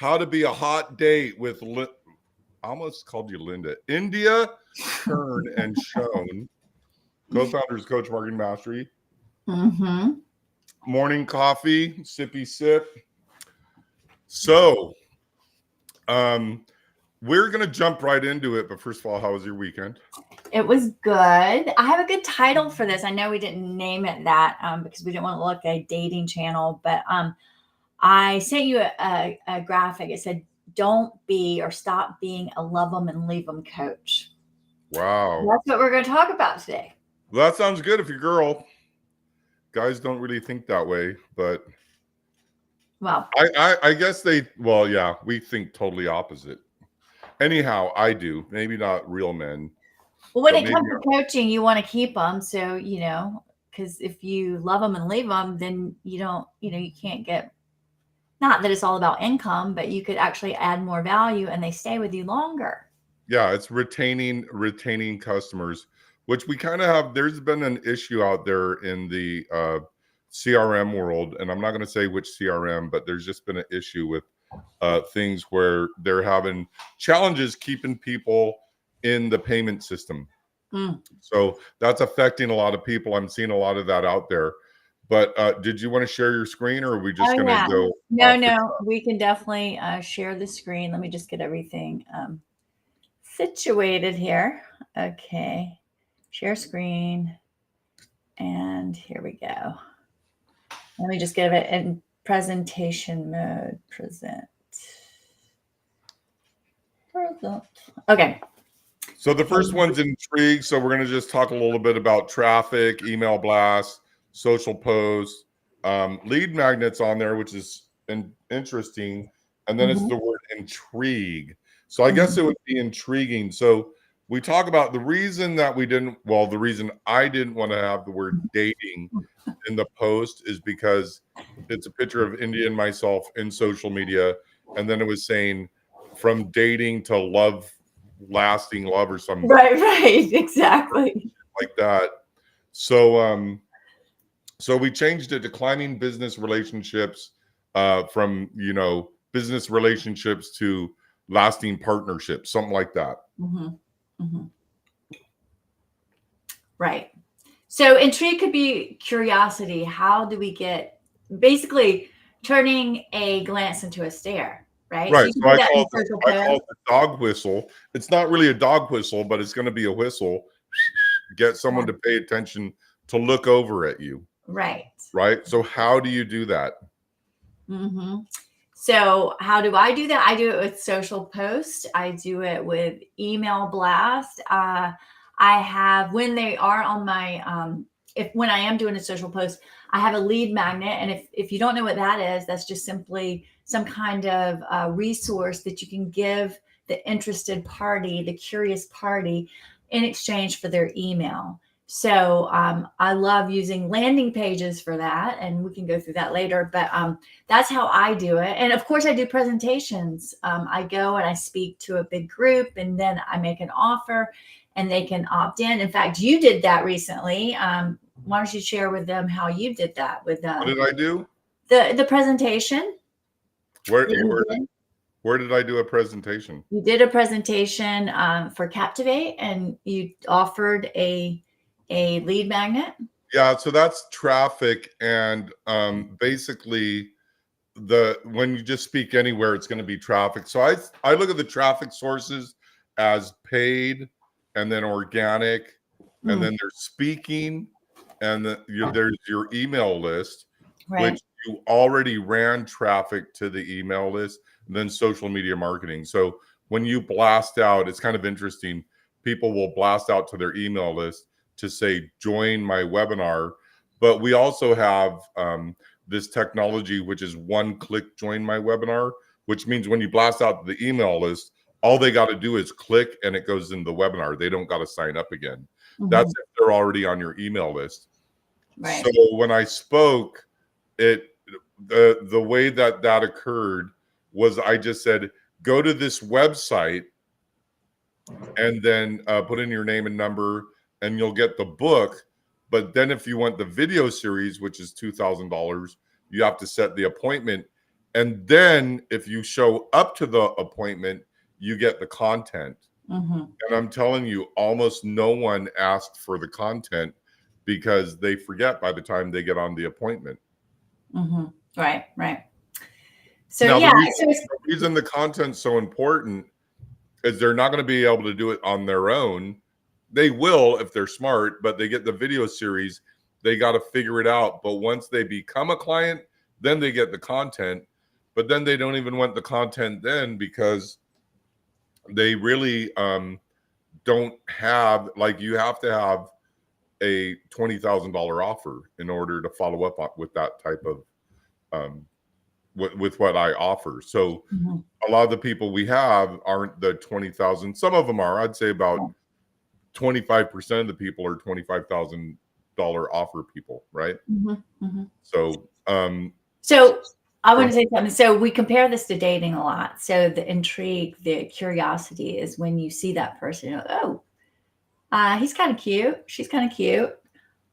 How to Be a Hot Date with I almost called you Linda. India, Kern, and Schoen, co-founders, Coach Marketing Mastery. Mm-hmm. Morning coffee, sippy sip. So, we're gonna jump right into it. But first of all, how was your weekend? It was good. I have a good title for this. I know we didn't name it that because we didn't want to look like a dating channel, but I sent you a graphic. It said, "Don't be or stop being a love them and leave them coach." Wow, That's what we're going to talk about today. well, that sounds good if you're a girl. Guys don't really think that way, but Well, I guess yeah, we think totally opposite. Anyhow, I do. Maybe not real men. when it comes to coaching, you want to keep them. So, because if you love them and leave them, then you can't get, not that it's all about income, but you could actually add more value and they stay with you longer. Yeah, it's retaining customers, which we kind of have. There's been an issue out there in the CRM world, and I'm not going to say which CRM, but there's just been an issue with things where they're having challenges keeping people in the payment system. So that's affecting a lot of people. I'm seeing a lot of that out there. But did you want to share your screen, or are we just going to go? No, we can definitely share the screen. Let me just get everything situated here. Okay, share screen, and here we go. Let me just get it in presentation mode. Present. Okay. So the first one's intrigue. So we're going to just talk a little bit about traffic, email blasts, social posts, lead magnets on there, which is interesting. And then it's the word intrigue. So I guess it would be intriguing. So we talk about the reason that the reason I didn't want to have the word dating in the post is because it's a picture of India and myself in social media. And then it was saying from dating to lasting love or something. Right, exactly. Like that. So so we changed it to climbing business relationships from business relationships to lasting partnerships, something like that. Right. So intrigue could be curiosity. How do we get, basically turning a glance into a stare, right? Right. So I call it the dog whistle. It's not really a dog whistle, but it's going to be a whistle. Get someone to pay attention, to look over at you. Right. Right. So how do you do that? So how do I do that? I do it with social posts. I do it with email blast. I have, when they are on my, when I am doing a social post, I have a lead magnet. And if you don't know what that is, that's just simply some kind of resource that you can give the interested party, the curious party, in exchange for their email. So I love using landing pages for that, and we can go through that later. But that's how I do it. And of course, I do presentations. I go and I speak to a big group, and then I make an offer, and they can opt in. In fact, you did that recently. Why don't you share with them how you did that? With what did I do? The presentation. Where did I do a presentation? You did a presentation for Captivate, and you offered a lead magnet. Yeah, so that's traffic, and basically when you just speak anywhere, it's going to be traffic. So I look at the traffic sources as paid, and then organic, and then there's speaking, and there's your email list, right, which you already ran traffic to the email list, and then social media marketing. So when you blast out, it's kind of interesting. People will blast out to their email list to say, join my webinar. But we also have this technology, which is one click join my webinar, which means when you blast out the email list, all they got to do is click and it goes in the webinar. They don't got to sign up again. That's if they're already on your email list. Right. So when I spoke, the way that occurred was I just said, go to this website and then put in your name and number, and you'll get the book. But then if you want the video series, which is $2,000, you have to set the appointment. And then if you show up to the appointment, you get the content. Mm-hmm. And I'm telling you, almost no one asked for the content because they forget by the time they get on the appointment. Mm-hmm. Right, right. So Now, yeah, the reason the content's so important is they're not going to be able to do it on their own. They will if they're smart, but they get the video series. They got to figure it out. But once they become a client, then they get the content. But then they don't even want the content then because they really don't have, like, you have to have a $20,000 offer in order to follow up with that type of with what I offer. So mm-hmm. a lot of the people we have aren't the 20,000. Some of them are. I'd say about 25% of the people are $25,000 offer people, right? Mm-hmm. Mm-hmm. So so I want to say something. So we compare this to dating a lot. So the intrigue, the curiosity is when you see that person, oh, he's kind of cute. She's kind of cute.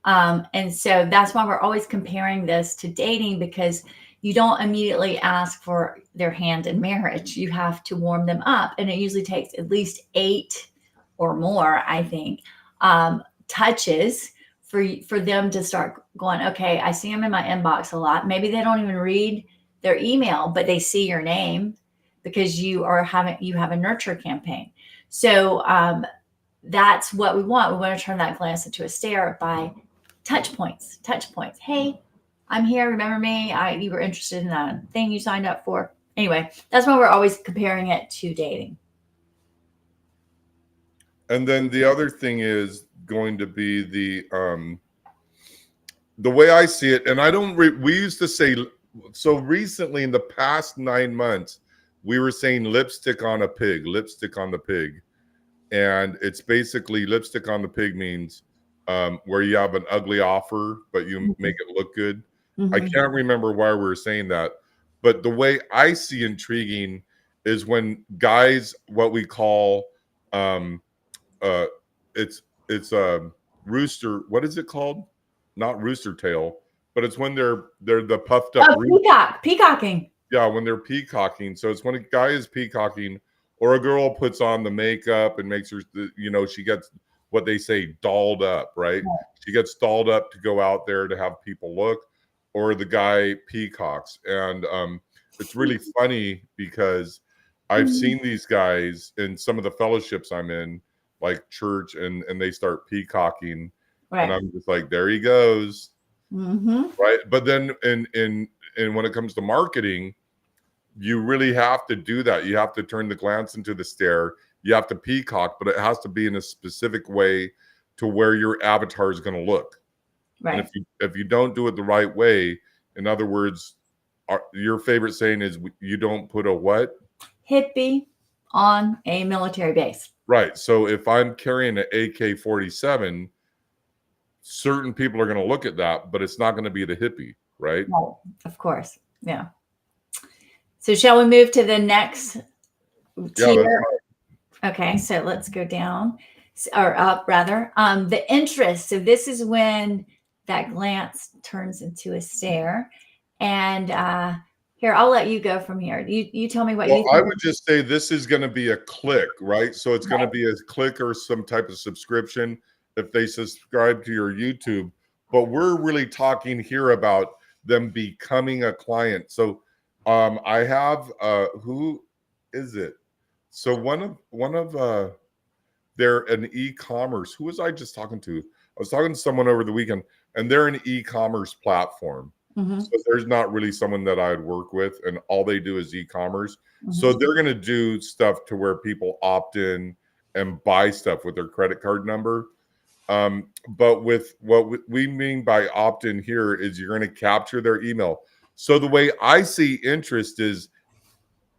And so that's why we're always comparing this to dating, because you don't immediately ask for their hand in marriage. You have to warm them up. And it usually takes at least 8 or more, I think, touches for them to start going, okay, I see them in my inbox a lot. Maybe they don't even read their email, but they see your name because you have a nurture campaign. So that's what we want. We want to turn that glance into a stare by touch points. Hey, I'm here. Remember me? You were interested in that thing you signed up for. Anyway, that's why we're always comparing it to dating. And then the other thing is going to be the way I see it. And I don't. We used to say, so recently in the past 9 months, we were saying lipstick on a pig, lipstick on the pig. And it's basically lipstick on the pig means where you have an ugly offer, but you make it look good. Mm-hmm. I can't remember why we were saying that, but the way I see intriguing is when guys, what we call, um, it's rooster. What is it called? Not rooster tail, but it's when they're the puffed up. Peacocking. Yeah, when they're peacocking. So it's when a guy is peacocking, or a girl puts on the makeup and makes her, she gets what they say dolled up, right? Right. She gets dolled up to go out there to have people look, or the guy peacocks. And it's really funny because I've seen these guys in some of the fellowships I'm in, like church, and they start peacocking, Right. and I'm just like, there he goes, mm-hmm. right? But then in when it comes to marketing, you really have to do that. You have to turn the glance into the stare. You have to peacock, but it has to be in a specific way to where your avatar is going to look. Right. And if you don't do it the right way, in other words, your favorite saying is you don't put a what? Hippie on a military base. Right. So if I'm carrying an AK-47, certain people are going to look at that, but it's not going to be the hippie, right? No, of course. Yeah. So shall we move to the next tier? Yeah, okay, so let's go down, or up rather. The interest. So this is when that glance turns into a stare. And here, I'll let you go from here. You tell me what you think. I would just say this is going to be a click, right? So it's going to be a click or some type of subscription if they subscribe to your YouTube. But we're really talking here about them becoming a client. So I have who is it? So one of they're an e-commerce. Who was I just talking to? I was talking to someone over the weekend, and they're an e-commerce platform. Mm-hmm. So there's not really someone that I'd work with, and all they do is e-commerce. Mm-hmm. So they're going to do stuff to where people opt in and buy stuff with their credit card number. But with what we mean by opt-in here is you're going to capture their email. So the way I see interest is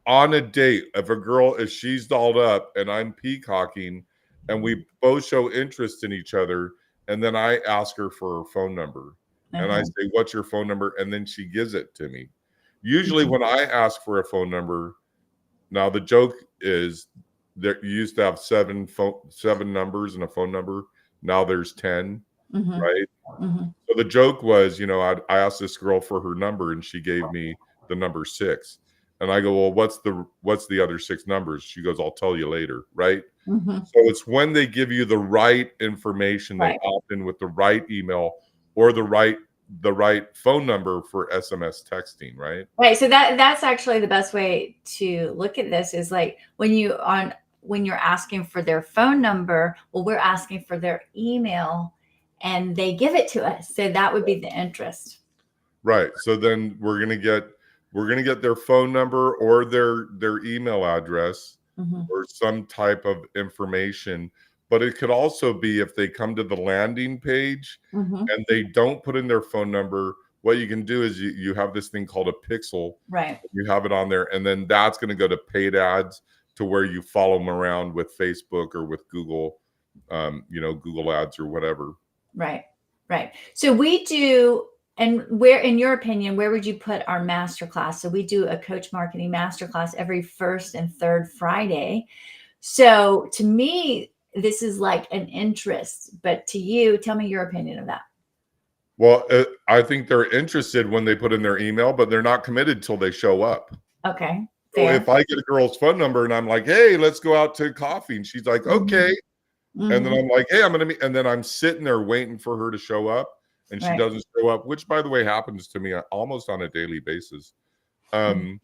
on a date. If she's dolled up and I'm peacocking, and we both show interest in each other, and then I ask her for her phone number. And I say, what's your phone number? And then she gives it to me. Usually when I ask for a phone number, now the joke is that you used to have seven numbers and a phone number. Now there's 10, right? So the joke was, I asked this girl for her number and she gave me the number 6. And I go, well, what's the other 6 numbers? She goes, I'll tell you later, right? Mm-hmm. So it's when they give you the right information, they Right. opt in with the right email or the right phone number for SMS texting, right? Right. So that's actually the best way to look at this is like when you're asking for their phone number, well, we're asking for their email and they give it to us. So that would be the interest. Right. So then we're gonna get their phone number or their email address Mm-hmm. or some type of information. But it could also be if they come to the landing page Mm-hmm. and they don't put in their phone number, what you can do is you have this thing called a pixel. Right. You have it on there, and then that's going to go to paid ads to where you follow them around with Facebook or with Google, Google ads or whatever. Right. Right. So we do, and where, in your opinion, where would you put our masterclass? So we do a coach marketing masterclass every first and third Friday. So to me, this is like an interest, but to you, tell me your opinion of that. Well, I think they're interested when they put in their email, but they're not committed till they show up. Okay. So Fair. if I get a girl's phone number and I'm like, "Hey, let's go out to coffee," and she's like, "Okay," and then Mhm. I'm like, "Hey, I'm gonna meet," and then I'm sitting there waiting for her to show up, and she Right. doesn't show up, which, by the way, happens to me almost on a daily basis. Mhm.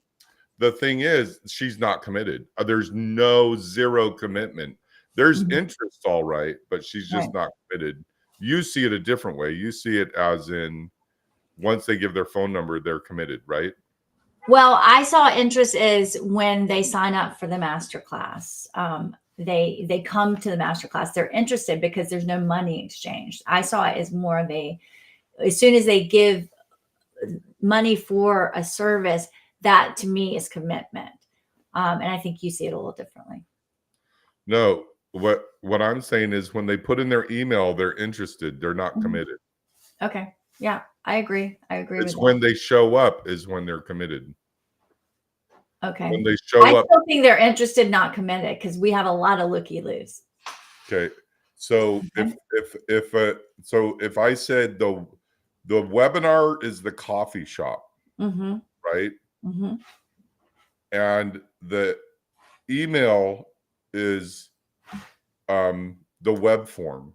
The thing is, she's not committed. There's no zero commitment. There's Mhm. interest, all right, but she's Right. just not committed. You see it a different way. You see it as in once they give their phone number, they're committed, right? Well, I saw interest is when they sign up for the master class. They come to the master class. They're interested because there's no money exchanged. I saw it as more of a, as soon as they give money for a service, that to me is commitment. And I think you see it a little differently. No, what I'm saying is when they put in their email, they're interested. They're not Mhm. committed. Okay. Yeah, I agree. I agree with It's that. when they show up is when they're committed. When Okay. they I show up, still think they're interested, not committed, because we have a lot of looky-loos. okay. So Okay. if I said the webinar is the coffee shop, Mm-hmm. right? Mm-hmm. And the email is the web form.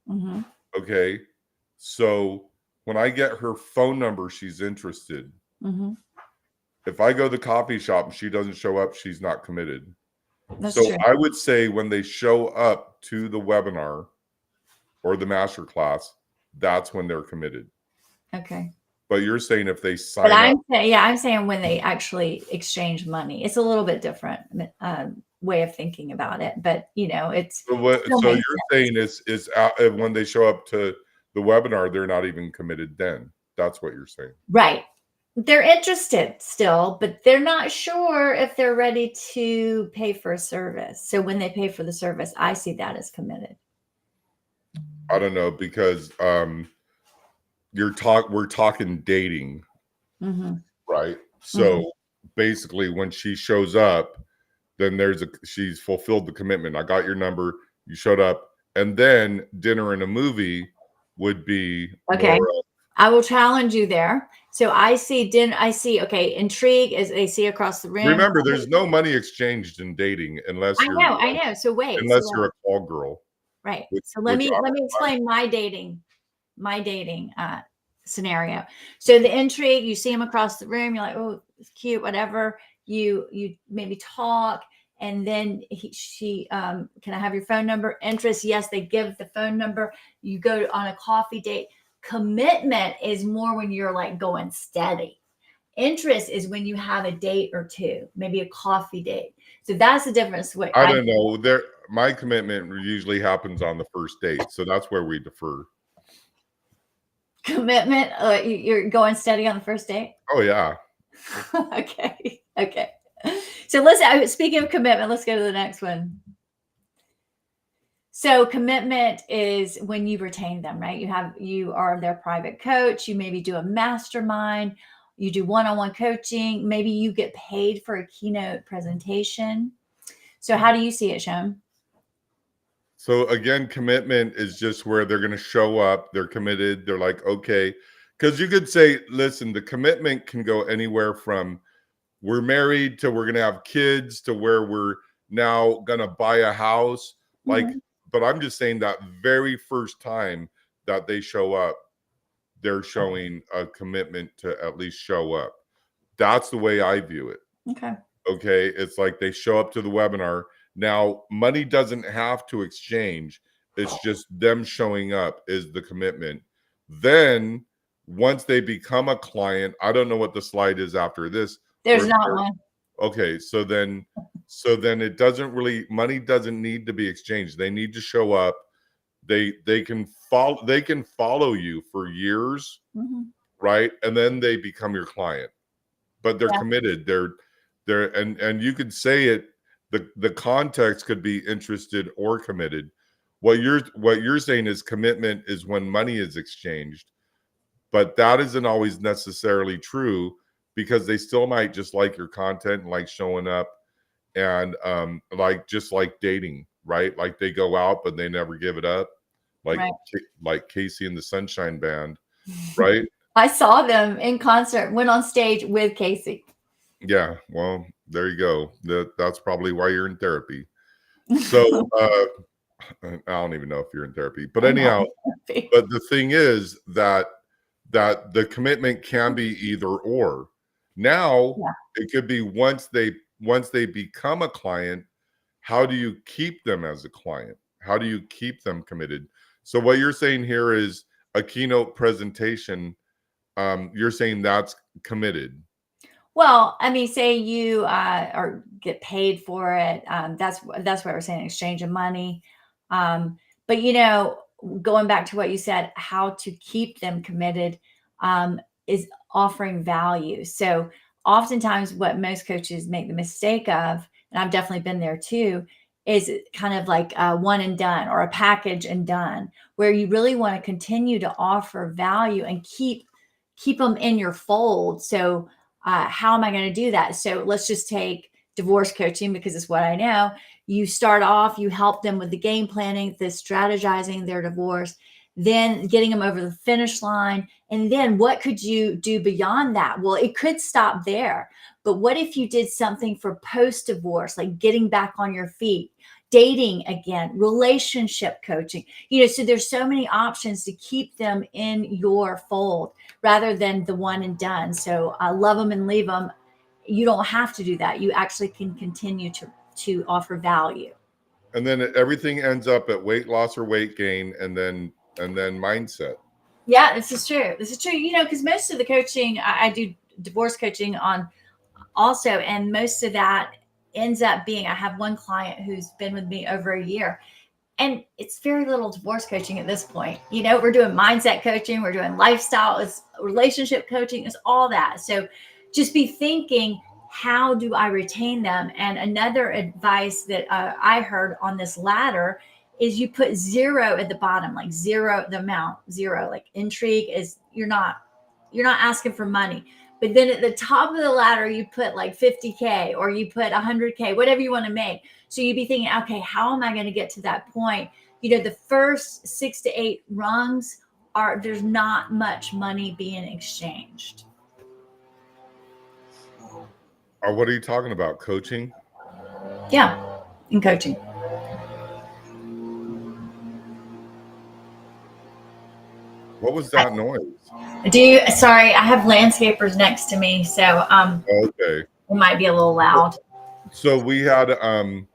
Mm-hmm. Okay. So when I get her phone number, she's interested. Mm-hmm. If I go to the coffee shop and she doesn't show up, she's not committed. That's So true. I would say when they show up to the webinar or the master class, that's when they're committed. Okay. But you're saying if they But sign up, I'm saying, yeah, I'm saying when they actually exchange money, it's a little bit different way of thinking about it. But it's still so makes you're sense. saying is when they show up to the webinar, they're not even committed then. That's what you're saying. Right. They're interested still, but they're not sure if they're ready to pay for a service. So when they pay for the service, I see that as committed. I don't know because we're talking dating, Mm-hmm. right? Mm-hmm. So basically when she shows up, then she's fulfilled the commitment. I got your number, you showed up, and then dinner and a movie would be Okay. more I will challenge you there. So I see okay, intrigue as they see across the room. remember there's no money exchanged in dating I know. So wait. unless you're a call girl, Right. which So let which me let me explain my dating scenario. So the intrigue, you see him across the room, you're like, oh, it's cute, whatever. You maybe talk, and then she can I have your phone number? Interest, yes, they give the phone number. You go on a coffee date. Commitment is more when you're like going steady. Interest is when you have a date or two, maybe a coffee date. So that's the difference. What I don't know. My commitment usually happens on the first date, so that's where we defer. commitment, you're going steady on the first date. Oh yeah. Okay. Okay. So speaking of commitment, let's go to the next one. So commitment is when you retain them, right? You are their private coach. You maybe do a mastermind. You do one-on-one coaching. Maybe you get paid for a keynote presentation. So how do you see it, Shom? So again, commitment is just where they're going to show up. They're committed. They're like, okay, because you could say, listen, the commitment can go anywhere from we're married to we're going to have kids to where we're now going to buy a house. Like, Mhm. but I'm just saying that very first time that they show up, they're showing a commitment to at least show up. That's the way I view it. Okay. Okay. It's like they show up to the webinar. Now, money doesn't have to exchange, it's just them showing up is the commitment. Then, once they become a client, I don't know what the slide is after this. There's not one. Okay, so then it doesn't really, money doesn't need to be exchanged. They need to show up. They can follow you for years, Mhm. right? And then they become your client. But they're Yeah. committed. And you could say it, the context could be interested or committed. What you're saying is commitment is when money is exchanged, but that isn't always necessarily true because they still might just like your content and like showing up and like just like dating, right? Like they go out but they never give it up, like Right. like Casey and the Sunshine Band, right? I saw them in concert, went on stage with Casey. Yeah, well, there you go. That's probably why you're in therapy. So I don't even know if you're in therapy, but I'm not anyhow, happy. but the thing is that the commitment can be either or. Now Yeah. it could be once they become a client, how do you keep them as a client? How do you keep them committed? So what you're saying here is a keynote presentation. You're saying that's committed. Well, I mean, say you or get paid for it. That's what we're saying, exchange of money. But going back to what you said, how to keep them committed is offering value. So oftentimes, what most coaches make the mistake of, and I've definitely been there too, is kind of like a one and done or a package and done, where you really want to continue to offer value and keep them in your fold. So how am I going to do that? So let's just take divorce coaching because it's what I know. You start off, you help them with the game planning, the strategizing their divorce, then getting them over the finish line. And then what could you do beyond that? Well, it could stop there. But what if you did something for post divorce, like getting back on your feet? Dating again, relationship coaching, so there's so many options to keep them in your fold rather than the one and done. So love them and leave them. You don't have to do that. You actually can continue to offer value. And then everything ends up at weight loss or weight gain and then mindset. Yeah, this is true. This is true. Because most of the coaching I do divorce coaching on also, and most of that ends up being I have one client who's been with me over a year. And it's very little divorce coaching at this point. We're doing mindset coaching, we're doing lifestyle, it's relationship coaching, it's all that. So just be thinking, how do I retain them? And another advice that I heard on this ladder is you put zero at the bottom, like zero, the amount zero, like intrigue is you're not asking for money. But then at the top of the ladder, you put like 50K or you put 100K, whatever you want to make. So you'd be thinking, okay, how am I going to get to that point? The first 6 to 8 rungs there's not much money being exchanged. What are you talking about? Coaching? Yeah, in coaching. What was that noise? Sorry, I have landscapers next to me, so Okay. it might be a little loud. So we had Do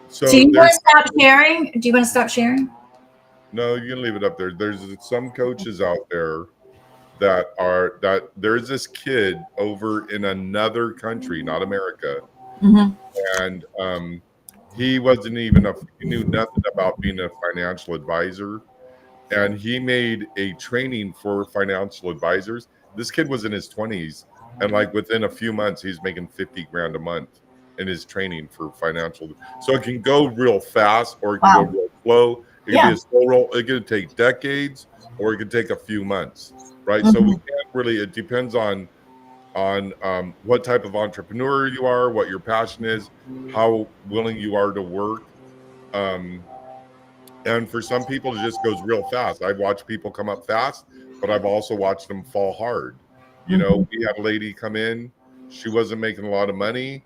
so you want there's to stop sharing? Do you want to stop sharing? no, you can leave it up there. There's some coaches out there that there's this kid over in another country, not America, Mm-hmm. and he wasn't even he knew nothing about being a financial advisor, and he made a training for financial advisors. This kid was in his 20s, and like within a few months he's making 50 grand a month in his training for financial. So it can go real fast or it can go Wow. real slow. It could be Yeah. a slow roll. It could take decades or it could take a few months, right? So we Mm-hmm. can't really, it depends on what type of entrepreneur you are, what your passion is, how willing you are to work. um and for some people, it just goes real fast. I watch people come up fast, but I've also watched them fall hard. You Mm-hmm. know, we had a lady come in, she wasn't making a lot of money,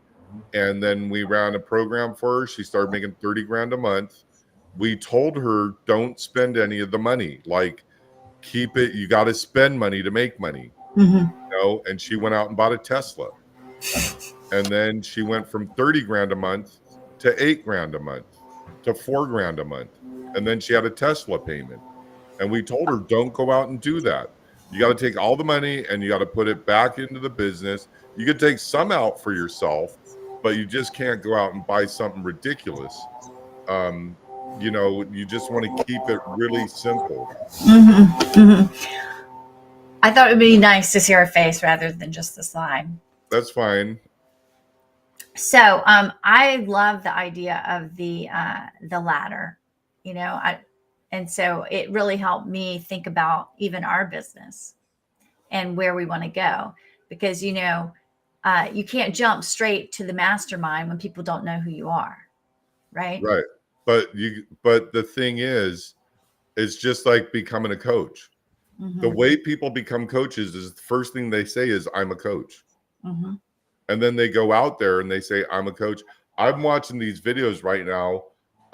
and then we ran a program for her. She started making 30 grand a month. We told her, don't spend any of the money. Like, keep it, you got to spend money to make money. Mm-hmm. You know, and she went out and bought a Tesla. And then she went from 30 grand a month to 8 grand a month to 4 grand a month. And then she had a Tesla payment. And we told her, don't go out and do that. You got to take all the money and you got to put it back into the business. You could take some out for yourself, but you just can't go out and buy something ridiculous. You know, you just want to keep it really simple. Mm-hmm. Mm-hmm. I thought it would be nice to see her face rather than just the slide. That's fine. So I love the idea of the ladder, you know, and so it really helped me think about even our business and where we want to go, because you know, you can't jump straight to the mastermind when people don't know who you are, right? Right. But the thing is, it's just like becoming a coach. Mm-hmm. The way people become coaches is the first thing they say is, I'm a coach. Mm-hmm. And then they go out there and they say, I'm a coach. I'm watching these videos right now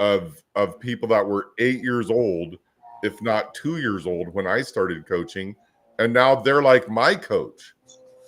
of people that were 8 years old, if not 2 years old when I started coaching, and now they're like my coach.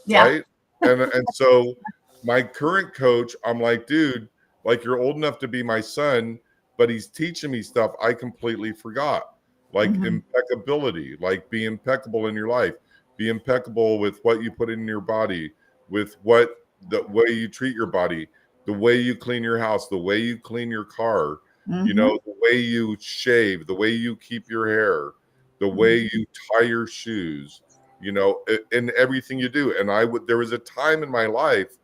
Yeah. Right. And so my current coach, I'm like, dude, like, you're old enough to be my son, but he's teaching me stuff I completely forgot. Like Mm-hmm. impeccability, like be impeccable in your life, be impeccable with what you put in your body, with what the way you treat your body, the way you clean your house, the way you clean your car, Mm-hmm. you know, the way you shave, the way you keep your hair, the way you tie your shoes, you know, in everything you do. And there was a time in my life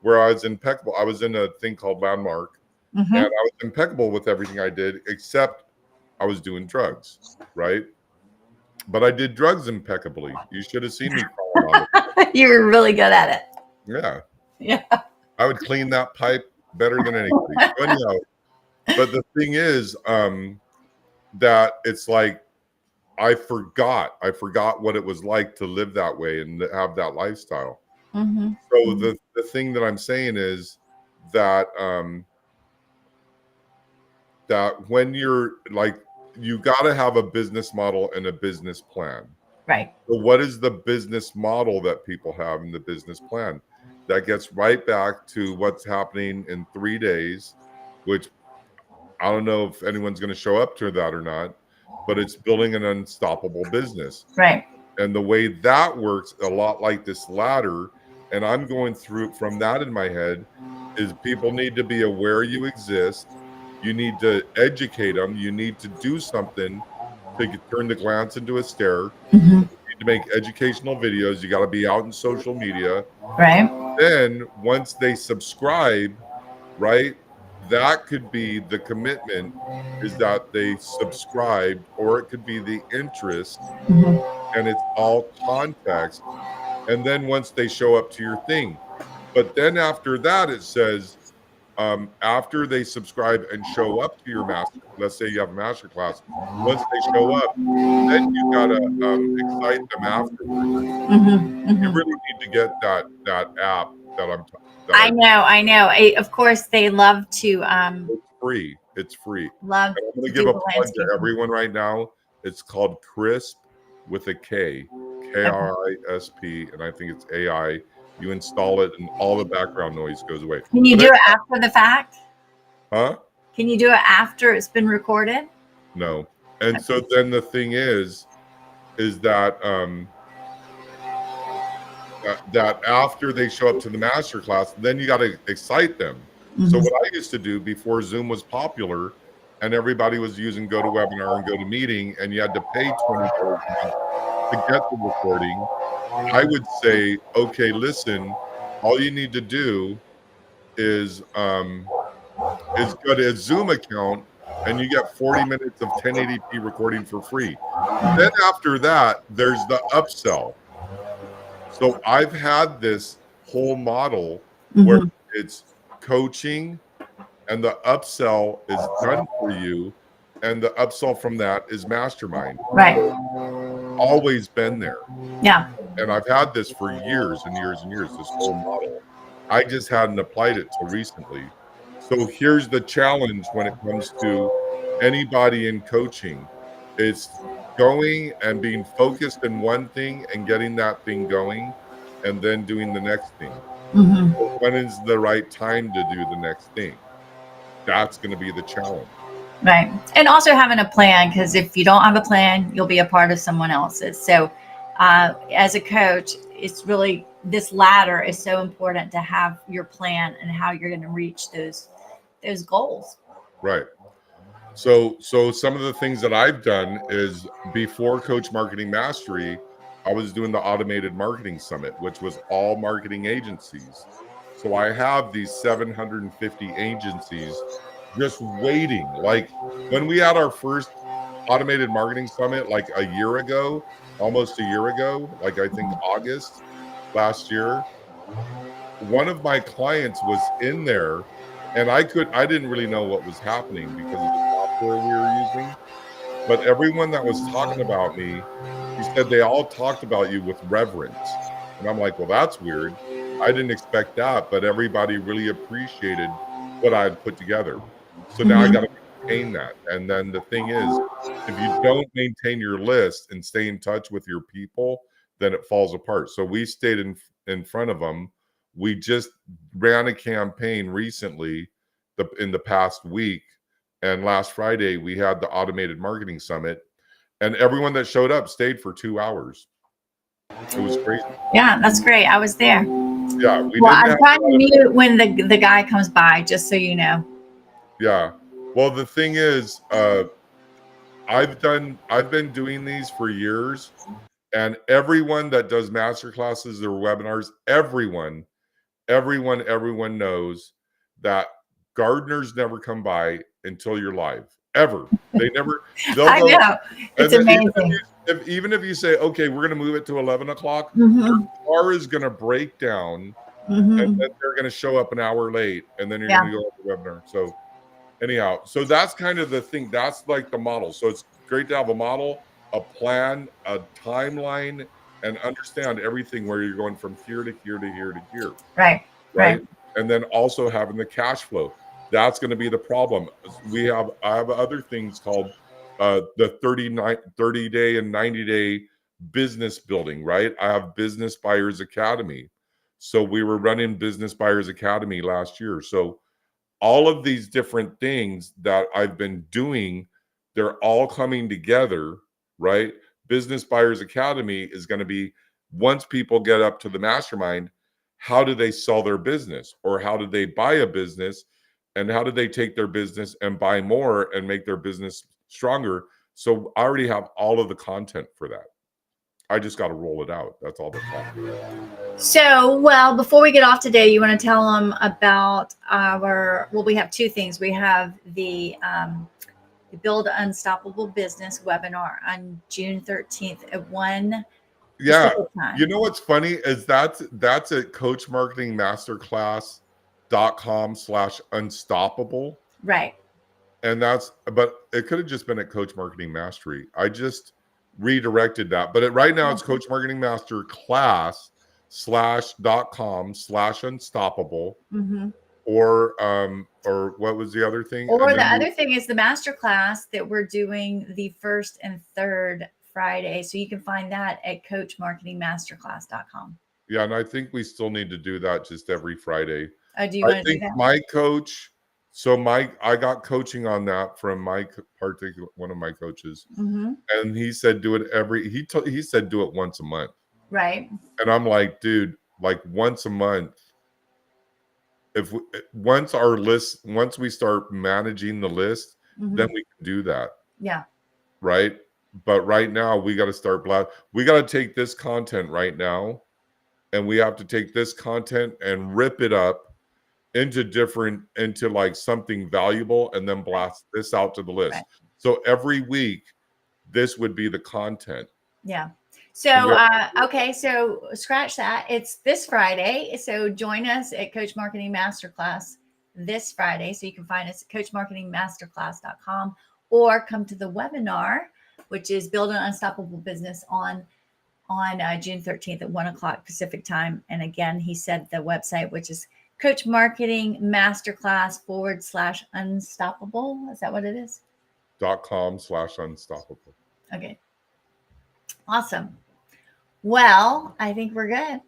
where I was impeccable. I was in a thing called Landmark, Mm-hmm. and I was impeccable with everything I did, except I was doing drugs, right? But I did drugs impeccably. You should have seen me crawling on it. You were really good at it. Yeah. Yeah. I would clean that pipe better than anybody. So anyhow, but the thing is, that it's like, I forgot what it was like to live that way and have that lifestyle. Mm-hmm. So the thing that I'm saying is that that when you're like, you got to have a business model and a business plan. Right. So what is the business model that people have in the business plan? That gets right back to what's happening in 3 days, which I don't know if anyone's going to show up to that or not, but it's building an unstoppable business. Right. And the way that works, a lot like this ladder, and I'm going through from that in my head, is people need to be aware you exist. You need to educate them. You need to do something to turn the glance into a stare. Mm-hmm. You need to make educational videos. You got to be out in social media. Right. Then once they subscribe, right, that could be the commitment, is that they subscribed, or it could be the interest, Mm-hmm. and it's all context. And then once they show up to your thing, but then after that, it says, after they subscribe and show up to your master, let's say you have a master class, once they show up, then you gotta excite them afterwards. Mm-hmm. You Mm-hmm. really need to get that app that I know. Of course, they love to it's free. It's free. love And I'm going to to give do a the plug landscape. to everyone right now. It's called Crisp with a K, KRISP, and I think it's AI. You install it, and all the background noise goes away. Can you But do it after the fact? huh? Can you do it after it's been recorded? No. And so then the thing is that that after they show up to the master class, then you got to excite them. Mm-hmm. So what I used to do before Zoom was popular and everybody was using GoToWebinar and GoToMeeting, and you had to pay $20 a month to get the recording, I would say, okay, listen, all you need to do is go to a Zoom account and you get 40 minutes of 1080p recording for free. Then after that, there's the upsell. So I've had this whole model where Mm-hmm. it's coaching and the upsell is done for you. And the upsell from that is mastermind. Right. always been there. Yeah. And I've had this for years and years and years, this whole model. I just hadn't applied it till recently. So here's the challenge when it comes to anybody in coaching. It's going and being focused in one thing and getting that thing going and then doing the next thing. Hmm. But when is the right time to do the next thing? That's going to be the challenge. Right. And also having a plan, because if you don't have a plan, you'll be a part of someone else's. So, as a coach, it's really this ladder is so important to have your plan and how you're going to reach those goals. Right. So some of the things that I've done is before Coach Marketing Mastery, I was doing the automated marketing summit, which was all marketing agencies. So I have these 750 agencies just waiting. Like when we had our first automated marketing summit like a year ago, almost a year ago, like I think August last year, one of my clients was in there and I didn't really know what was happening because of the software we were using, but everyone that was talking about me, he said they all talked about you with reverence. And I'm like, well, that's weird. I didn't expect that, but everybody really appreciated what I had put together. So now I got Hmm. to maintain that. And then the thing is, if you don't maintain your list and stay in touch with your people, then it falls apart. So we stayed in front of them. We just ran a campaign recently, in the past week, and last Friday we had the automated marketing summit, and everyone that showed up stayed for 2 hours. It was crazy. Yeah, that's great. I was there. Yeah, we Well, didn't I'm have trying a to lot of. mute when the guy comes by, just so you know. Yeah. Well, the thing is, I've been doing these for years, and everyone that does master classes or webinars, everyone knows that gardeners never come by until you're live. Ever. They never, they'll I go, know. It's and then amazing. even if you say, okay, we're gonna move it to 11 o'clock, their Hmm. car is gonna break down and Hmm. then they're gonna show up an hour late and then you're Yeah. gonna go on the webinar. So anyhow, so that's kind of the thing. That's like the model. So it's great to have a model, a plan, a timeline, and understand everything where you're going from here to here to here to here, Right. right? Right. And then also having the cash flow. That's going to be the problem. I have other things called the 30 day and 90-day business building, right? I have Business Buyers Academy. So we were running Business Buyers Academy last year. So all of these different things that I've been doing, they're all coming together, right? Business Buyers Academy is going to be, once people get up to the mastermind, how do they sell their business, or how do they buy a business, and how do they take their business and buy more and make their business stronger? So I already have all of the content for that. I just got to roll it out. That's all that's happening. So, well, before we get off today, you want to tell them about well, we have two things. We have the Build Unstoppable Business webinar on June 13th at 1 Yeah. Pacific You time. know what's funny is that's at coachmarketingmasterclass.com/unstoppable. Right. And but it could have just been at Coach Marketing Mastery. I just redirected that. But right now it's Coach Marketing Master class/.com/unstoppable. Mm-hmm. Or what was the other thing? And Or the then other thing is the master class that we're doing the first and third Friday. So you can find that at coachmarketingmasterclass.com. yeah, and I think we still need to do that just every Friday. Oh, do you I want to do think that? my coach, I got coaching on that from my particular one of my coaches, Mm-hmm. and he said do it he said do it once a month, Right. and I'm like, dude, like once a month. If once we start managing the list, then Mm-hmm. we can do that, Yeah. right? But right now we got to start we got to take this content right now, and we have to take this content and rip it up into like something valuable and then blast this out to the list. Right. So every week this would be the content. Yeah. And So, okay. So scratch that. It's this Friday. So join us at Coach Marketing Masterclass this Friday. So you can find us at coachmarketingmasterclass.com or come to the webinar which is Build an Unstoppable Business on June 13th at 1 o'clock Pacific time. And again, he said the website, which is Coach Marketing Masterclass /unstoppable. Is that what it is? .com/unstoppable. Okay. Awesome. Well, I think we're good.